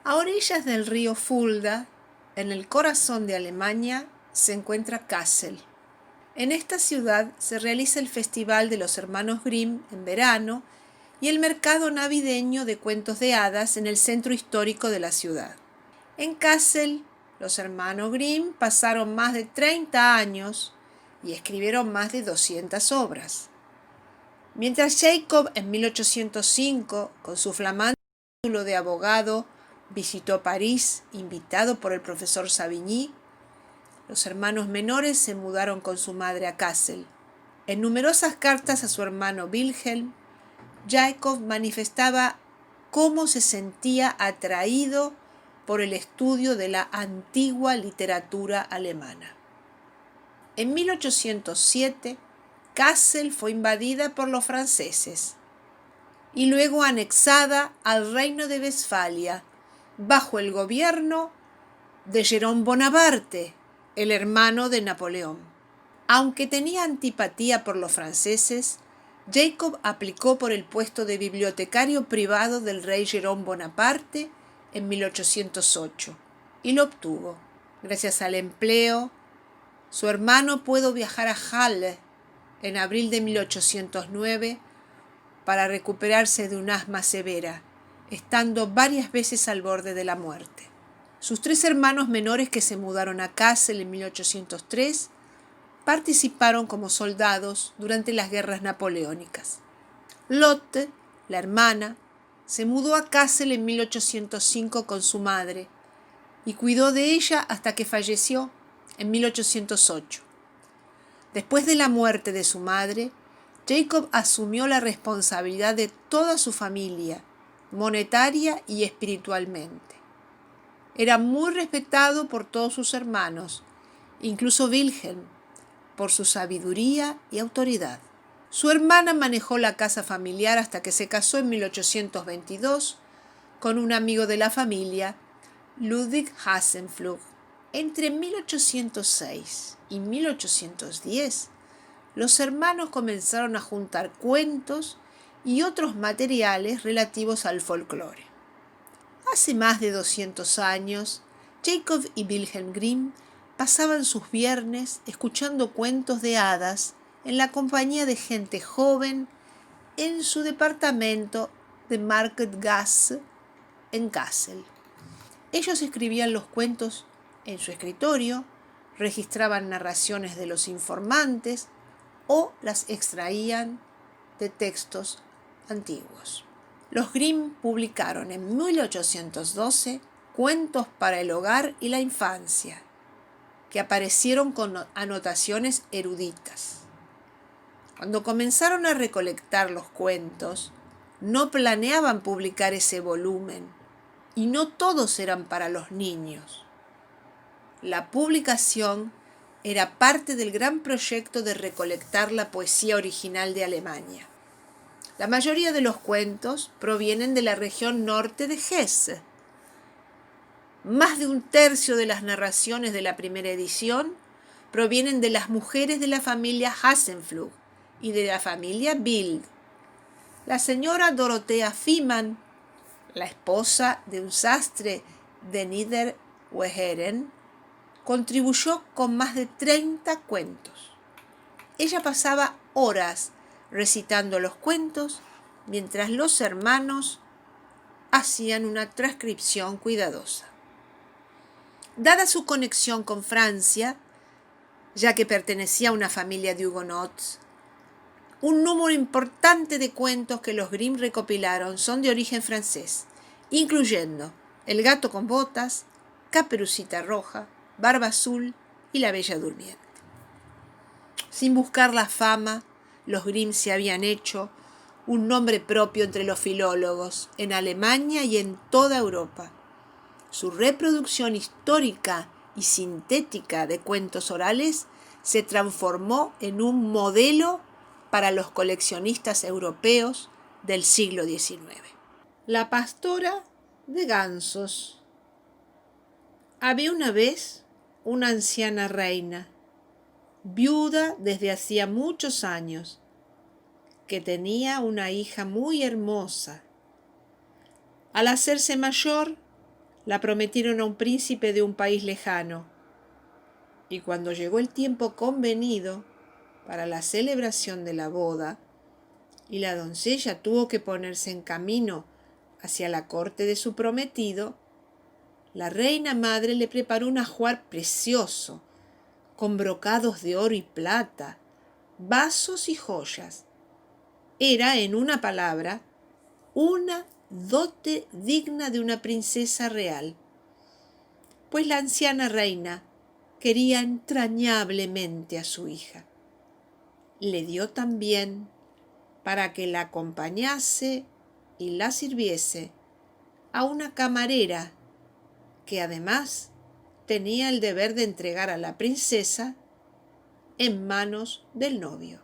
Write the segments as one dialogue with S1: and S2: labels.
S1: A orillas del río Fulda, en el corazón de Alemania, se encuentra Kassel. En esta ciudad se realiza el Festival de los Hermanos Grimm en verano y el mercado navideño de cuentos de hadas en el centro histórico de la ciudad. En Kassel, los hermanos Grimm pasaron más de 30 años y escribieron más de 200 obras. Mientras Jacob en 1805, con su flamante título de abogado, visitó París, invitado por el profesor Savigny, los hermanos menores se mudaron con su madre a Kassel. En numerosas cartas a su hermano Wilhelm, Jacob manifestaba cómo se sentía atraído por el estudio de la antigua literatura alemana. En 1807, Kassel fue invadida por los franceses y luego anexada al Reino de Westfalia bajo el gobierno de Jérôme Bonaparte, el hermano de Napoleón. Aunque tenía antipatía por los franceses, Jacob aplicó por el puesto de bibliotecario privado del rey Jérôme Bonaparte en 1808 y lo obtuvo. Gracias al empleo, su hermano pudo viajar a Halle en abril de 1809 para recuperarse de un asma severa, estando varias veces al borde de la muerte. Sus 3 hermanos menores que se mudaron a Kassel en 1803 participaron como soldados durante las guerras napoleónicas. Lotte, la hermana, se mudó a Kassel en 1805 con su madre y cuidó de ella hasta que falleció en 1808. Después de la muerte de su madre, Jacob asumió la responsabilidad de toda su familia, monetaria y espiritualmente. Era muy respetado por todos sus hermanos, incluso Wilhelm, por su sabiduría y autoridad. Su hermana manejó la casa familiar hasta que se casó en 1822 con un amigo de la familia, Ludwig Hassenpflug. Entre 1806 y 1810, los hermanos comenzaron a juntar cuentos y otros materiales relativos al folclore. Hace más de 200 años, Jacob y Wilhelm Grimm pasaban sus viernes escuchando cuentos de hadas en la compañía de gente joven en su departamento de Marktgasse en Kassel. Ellos escribían los cuentos en su escritorio, registraban narraciones de los informantes o las extraían de textos antiguos. Los Grimm publicaron en 1812 Cuentos para el hogar y la infancia, que aparecieron con anotaciones eruditas. Cuando comenzaron a recolectar los cuentos, no planeaban publicar ese volumen, y no todos eran para los niños. La publicación era parte del gran proyecto de recolectar la poesía original de Alemania. La mayoría de los cuentos provienen de la región norte de Hesse. Más de 1/3 de las narraciones de la primera edición provienen de las mujeres de la familia Hassenpflug y de la familia Bild. La señora Dorothea Fiemann, la esposa de un sastre de Niederweheren, contribuyó con más de 30 cuentos. Ella pasaba horas recitando los cuentos mientras los hermanos hacían una transcripción cuidadosa. Dada su conexión con Francia, ya que pertenecía a una familia de hugonots, un número importante de cuentos que los Grimm recopilaron son de origen francés, incluyendo El gato con botas, Caperucita Roja, Barba Azul y La Bella Durmiente. Sin buscar la fama, los Grimm se habían hecho un nombre propio entre los filólogos en Alemania y en toda Europa. Su reproducción histórica y sintética de cuentos orales se transformó en un modelo para los coleccionistas europeos del siglo XIX. La pastora de gansos. Había una vez una anciana reina, viuda desde hacía muchos años, que tenía una hija muy hermosa. Al hacerse mayor, La prometieron a un príncipe de un país lejano, y cuando llegó el tiempo convenido para la celebración de la boda, y la doncella tuvo que ponerse en camino hacia la corte de su prometido, la reina madre le preparó un ajuar precioso, con brocados de oro y plata, vasos y joyas. Era, en una palabra, una dote digna de una princesa real, pues la anciana reina quería entrañablemente a su hija. Le dio también, para que la acompañase y la sirviese, a una camarera que además tenía el deber de entregar a la princesa en manos del novio.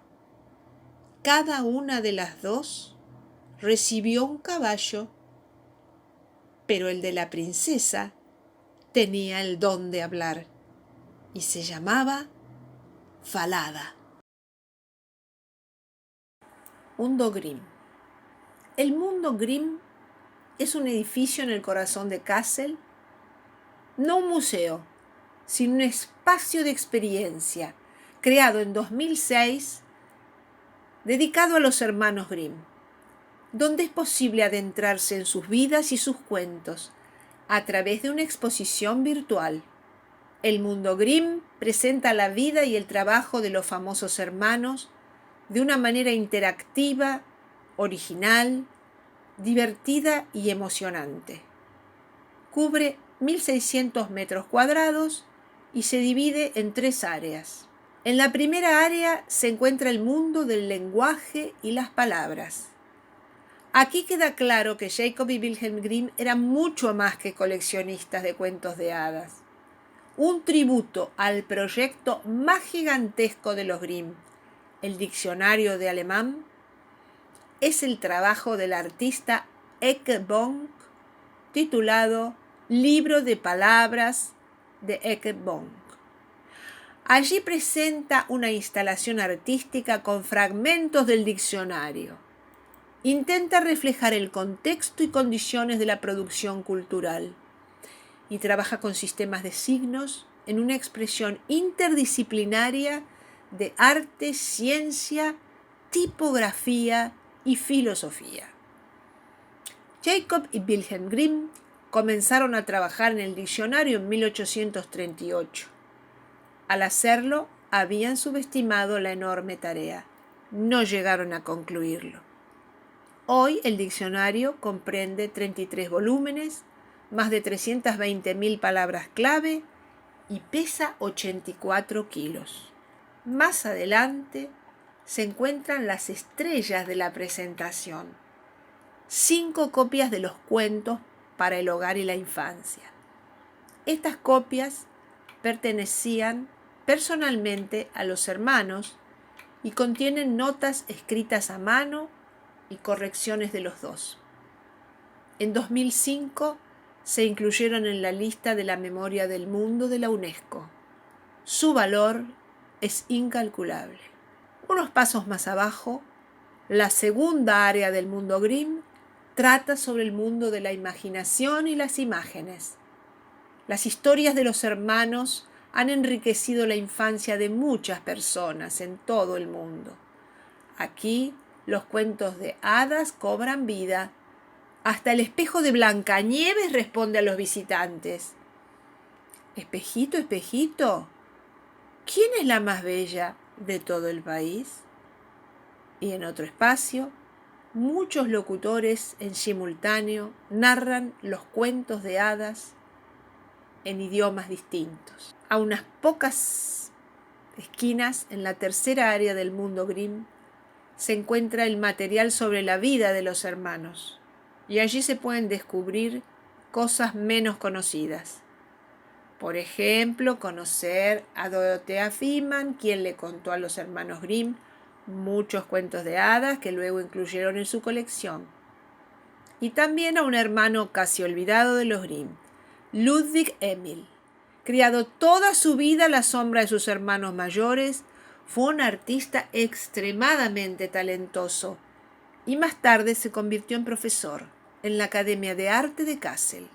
S1: Cada una de las dos recibió un caballo, pero el de la princesa tenía el don de hablar y se llamaba Falada. Mundo Grimm. El Mundo Grimm es un edificio en el corazón de Kassel, no un museo, sino un espacio de experiencia creado en 2006 dedicado a los hermanos Grimm, donde es posible adentrarse en sus vidas y sus cuentos a través de una exposición virtual. El Mundo Grimm presenta la vida y el trabajo de los famosos hermanos de una manera interactiva, original, divertida y emocionante. Cubre 1.600 metros cuadrados y se divide en 3 áreas. En la primera área se encuentra el mundo del lenguaje y las palabras. Aquí queda claro que Jacob y Wilhelm Grimm eran mucho más que coleccionistas de cuentos de hadas. Un tributo al proyecto más gigantesco de los Grimm, el diccionario de alemán, es el trabajo del artista Ecke Bonk titulado Libro de Palabras de Ecke Bonk. Allí presenta una instalación artística con fragmentos del diccionario. Intenta reflejar el contexto y condiciones de la producción cultural y trabaja con sistemas de signos en una expresión interdisciplinaria de arte, ciencia, tipografía y filosofía. Jacob y Wilhelm Grimm comenzaron a trabajar en el diccionario en 1838. Al hacerlo, habían subestimado la enorme tarea. No llegaron a concluirlo. Hoy el diccionario comprende 33 volúmenes, más de 320.000 palabras clave y pesa 84 kilos. Más adelante se encuentran las estrellas de la presentación: 5 copias de los cuentos para el hogar y la infancia. Estas copias pertenecían personalmente a los hermanos y contienen notas escritas a mano y correcciones de los dos. En 2005 se incluyeron en la lista de la Memoria del Mundo de la UNESCO. Su valor es incalculable. Unos pasos más abajo, la segunda área del Mundo Grimm trata sobre el mundo de la imaginación y las imágenes. Las historias de los hermanos han enriquecido la infancia de muchas personas en todo el mundo. Aquí los cuentos de hadas cobran vida. Hasta el espejo de Blancanieves responde a los visitantes. Espejito, espejito, ¿quién es la más bella de todo el país? Y en otro espacio, muchos locutores en simultáneo narran los cuentos de hadas en idiomas distintos. A unas pocas esquinas, en la tercera área del Mundo Grimm, se encuentra el material sobre la vida de los hermanos, y allí se pueden descubrir cosas menos conocidas. Por ejemplo, conocer a Dorothea Freeman, quien le contó a los hermanos Grimm muchos cuentos de hadas que luego incluyeron en su colección. Y también a un hermano casi olvidado de los Grimm, Ludwig Emil. Criado toda su vida a la sombra de sus hermanos mayores, fue un artista extremadamente talentoso y más tarde se convirtió en profesor en la Academia de Arte de Kassel.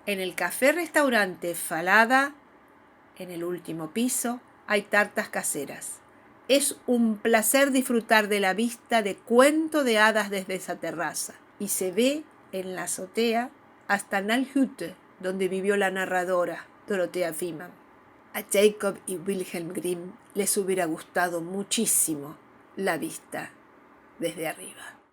S1: En el café-restaurante Falada, en el último piso, hay tartas caseras. Es un placer disfrutar de la vista de Cuento de Hadas desde esa terraza, y se ve en la azotea hasta Nalhütte, donde vivió la narradora Dorothea Viehmann. A Jacob y Wilhelm Grimm les hubiera gustado muchísimo la vista desde arriba.